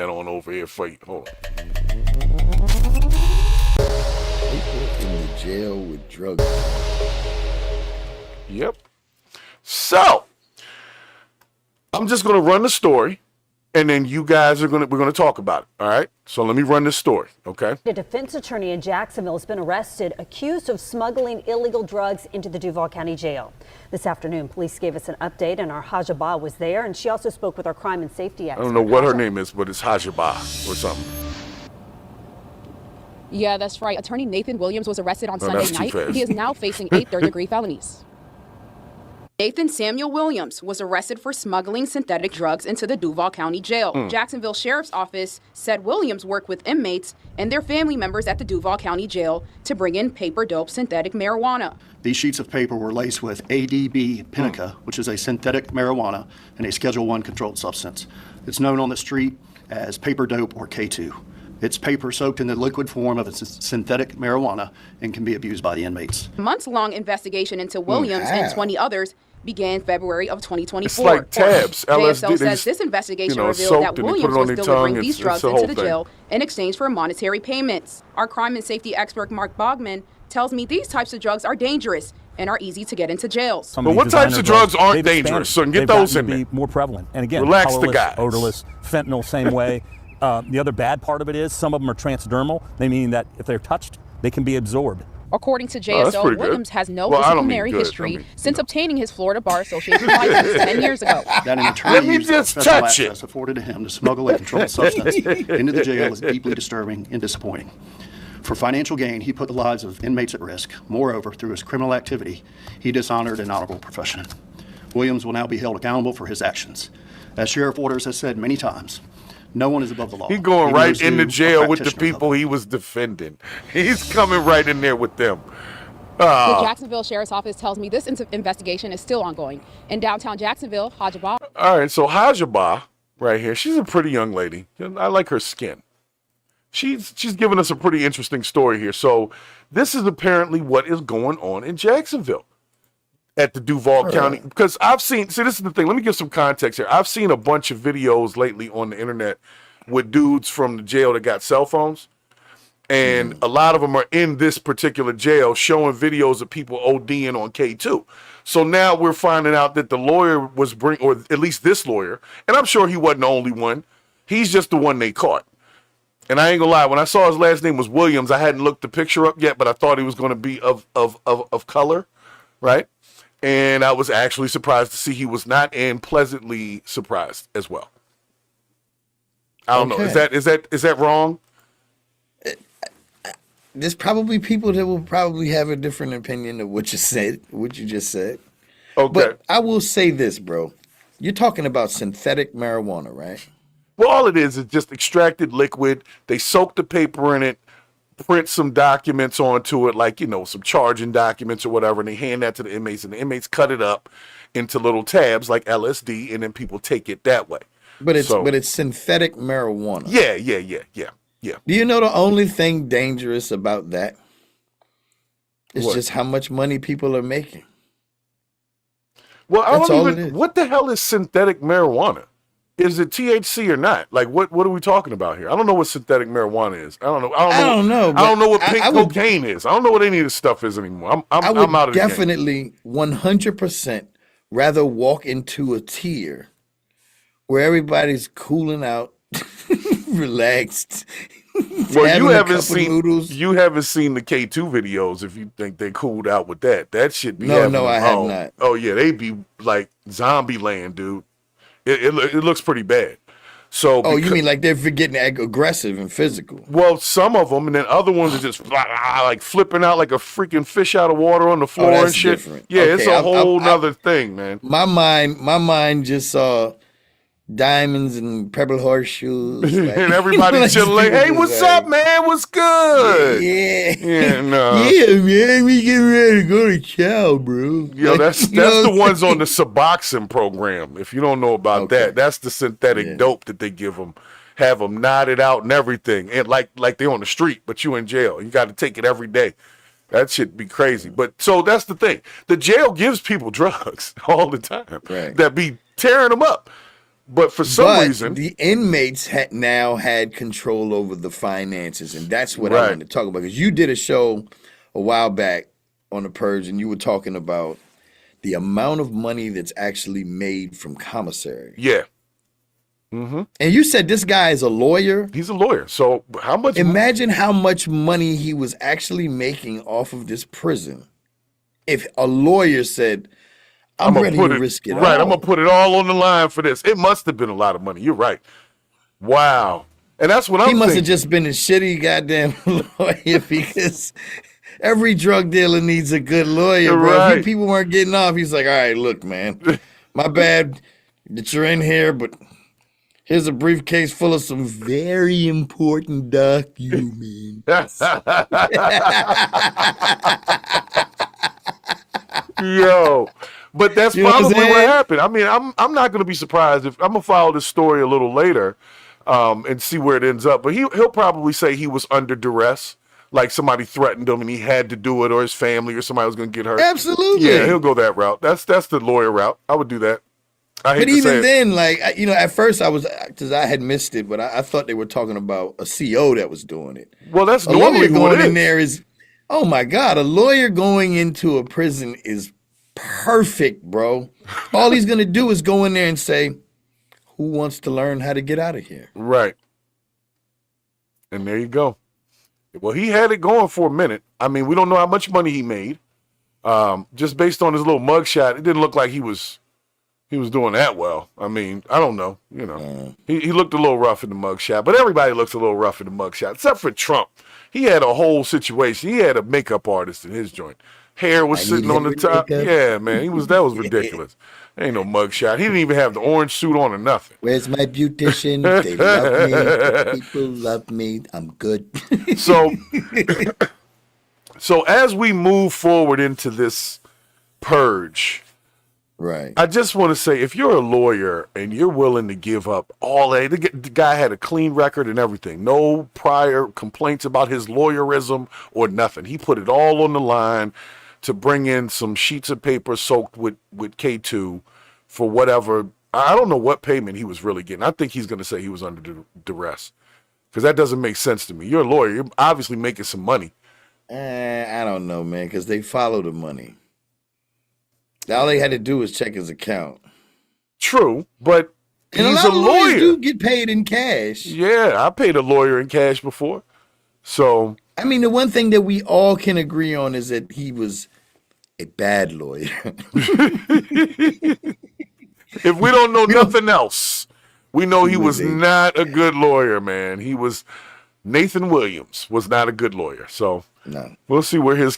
that on over here for you. Hold on. People in the jail with drugs. Yep. So, I'm just going to run the story, and then you guys we're going to talk about it. All right. So let me run this story. Okay. A defense attorney in Jacksonville has been arrested, accused of smuggling illegal drugs into the Duval County Jail. This afternoon, police gave us an update, and our Hajaba was there, and she also spoke with our crime and safety expert. I don't know what her name is, but it's Hajaba or something. Yeah, that's right. Attorney Nathan Williams was arrested on Sunday night. Fast. He is now facing 8 third-degree felonies. Nathan Samuel Williams was arrested for smuggling synthetic drugs into the Duval County Jail. Jacksonville Sheriff's Office said Williams worked with inmates and their family members at the Duval County Jail to bring in paper dope synthetic marijuana. These sheets of paper were laced with ADB pinica, which is a synthetic marijuana and a Schedule I controlled substance. It's known on the street as paper dope or K2. It's paper soaked in the liquid form of a synthetic marijuana and can be abused by the inmates. A months-long investigation into Williams and 20 others began February of 2024. It's like tabs. JSO says this investigation revealed that Williams was delivering these drugs into the jail in exchange for monetary payments. Our crime and safety expert, Mark Bogman, tells me these types of drugs are dangerous and are easy to get into jails. But what types of drugs aren't dangerous? So get those in there. More prevalent. And again, relax colorless, the guys. Odorless, fentanyl, same way. The other bad part of it is some of them are transdermal. They mean that if they're touched, they can be absorbed. According to JSO, Williams has no disciplinary history since obtaining his Florida Bar Association license 10 years ago. That an attorney used professional access afforded to him to smuggle a controlled substance into the jail is deeply disturbing and disappointing. For financial gain, he put the lives of inmates at risk. Moreover, through his criminal activity, he dishonored an honorable profession. Williams will now be held accountable for his actions. As Sheriff Waters has said many times, no one is above the law. He's going right into jail with the people he was defending. He's coming right in there with them. The Jacksonville Sheriff's Office tells me this investigation is still ongoing. In downtown Jacksonville, Hajaba. All right, so Hajaba right here, she's a pretty young lady. I like her skin. She's giving us a pretty interesting story here. So this is apparently what is going on in Jacksonville at the Duval County, because I've seen, see, this is the thing, let me give some context here. I've seen a bunch of videos lately on the internet with dudes from the jail that got cell phones, and a lot of them are in this particular jail showing videos of people ODing on K2. So now we're finding out that the lawyer was or at least this lawyer, and I'm sure he wasn't the only one, he's just the one they caught. And I ain't gonna lie, when I saw his last name was Williams, I hadn't looked the picture up yet, but I thought he was gonna be of color, right? And I was actually surprised to see he was not, and pleasantly surprised as well. I don't know. Is that wrong? There's probably people that will probably have a different opinion of what you said, what you just said. Okay. But I will say this, bro. You're talking about synthetic marijuana, right? Well, all it is just extracted liquid. They soak the paper in it, print some documents onto it, like, some charging documents or whatever, and they hand that to the inmates, and the inmates cut it up into little tabs like LSD, and then people take it that way. But it's synthetic marijuana. Yeah. Do you know the only thing dangerous about that? It's What? just how much money people are making. Well, That's all it is. What the hell is synthetic marijuana? Is it THC or not? Like, what are we talking about here? I don't know what synthetic marijuana is. I don't know. I don't know what pink cocaine is. I don't know what any of this stuff is anymore. I'm out of the game. Definitely 100% rather walk into a tier where everybody's cooling out, relaxed. Well, you haven't seen the K2 videos if you think they cooled out with that. That should be No, I have not. Oh yeah, they be like zombie land, dude. It looks pretty bad. So you mean like they're getting aggressive and physical? Well, some of them, and then other ones are just like flipping out like a freaking fish out of water on the floor and shit. Different. Yeah, okay, it's a whole nother thing, man. My mind just saw diamonds and pebble horseshoes, like, and everybody chilling like, "Hey, what's up, man? What's good?" Yeah, no. Yeah, man, we getting ready to go to chow, bro. Yo, that's the ones on the Suboxone program. If you don't know about that, that's the synthetic dope that they give them, have them knotted out and everything, and like they're on the street, but you in jail. You got to take it every day. That shit be crazy. But so that's the thing. The jail gives people drugs all the time that be tearing them up. But for some But reason, the inmates now had control over the finances, and that's what I Right. wanted to talk about. Because you did a show a while back on the Purge, and you were talking about the amount of money that's actually made from commissary. yeah, And you said this guy is a lawyer. he's a lawyer. So how much? Imagine how much money he was actually making off of this prison. If a lawyer said, I'm gonna ready put to it risk it right. all. I'm gonna put it all on the line for this. It must have been a lot of money. You're right. Wow. And that's what He I'm must have thinking. just been a shitty goddamn lawyer because every drug dealer needs a good lawyer, You're bro. If right. people weren't getting off, he's like, all right, look, man, my bad that you're in here, but here's a briefcase full of some very important documents. Yo, but that's You know what I'm probably what saying? happened. I mean, I'm not going to be surprised if I'm going to follow this story a little later, and see where it ends up. But he'll probably say he was under duress, like somebody threatened him and he had to do it, or his family or somebody was going to get hurt. Absolutely. Yeah, he'll go that route. That's the lawyer route. I would do that. I hate But to say even it. then, like, at first I was, because I had missed it, but I thought they were talking about a CO that was doing it. Well, that's A normally lawyer who going it in is. there is, oh my God, a lawyer going into a prison is perfect, bro. All he's going to do is go in there and say, who wants to learn how to get out of here? Right. And there you go. Well, he had it going for a minute. I mean, we don't know how much money he made. Just based on his little mugshot, it didn't look like he was doing that well. I mean, I don't know. You know, he looked a little rough in the mugshot, but everybody looks a little rough in the mugshot, except for Trump. He had a whole situation. He had a makeup artist in his joint. Hair was I sitting need on the hair top. makeup. Yeah, man, that was ridiculous. Ain't no mugshot. He didn't even have the orange suit on or nothing. Where's my beautician? They love me. People love me. I'm good. So, so as we move forward into this purge, Right. I just want to say, if you're a lawyer and you're willing to give up all that, the guy had a clean record and everything, no prior complaints about his lawyerism or nothing. He put it all on the line to bring in some sheets of paper soaked with K2 for whatever. I don't know what payment he was really getting. I think he's going to say he was under duress, because that doesn't make sense to me. You're a lawyer. You're obviously making some money. I don't know, man, because they follow the money. All they had to do was check his account. True, but And he's a lot a of lawyers lawyer. do get paid in cash. Yeah, I paid a lawyer in cash before. So, I mean, the one thing that we all can agree on is that he was a bad lawyer. if we don't know nothing else, we know he was was a- not a good lawyer, man. Nathan Williams was not a good lawyer. So, No. we'll see where his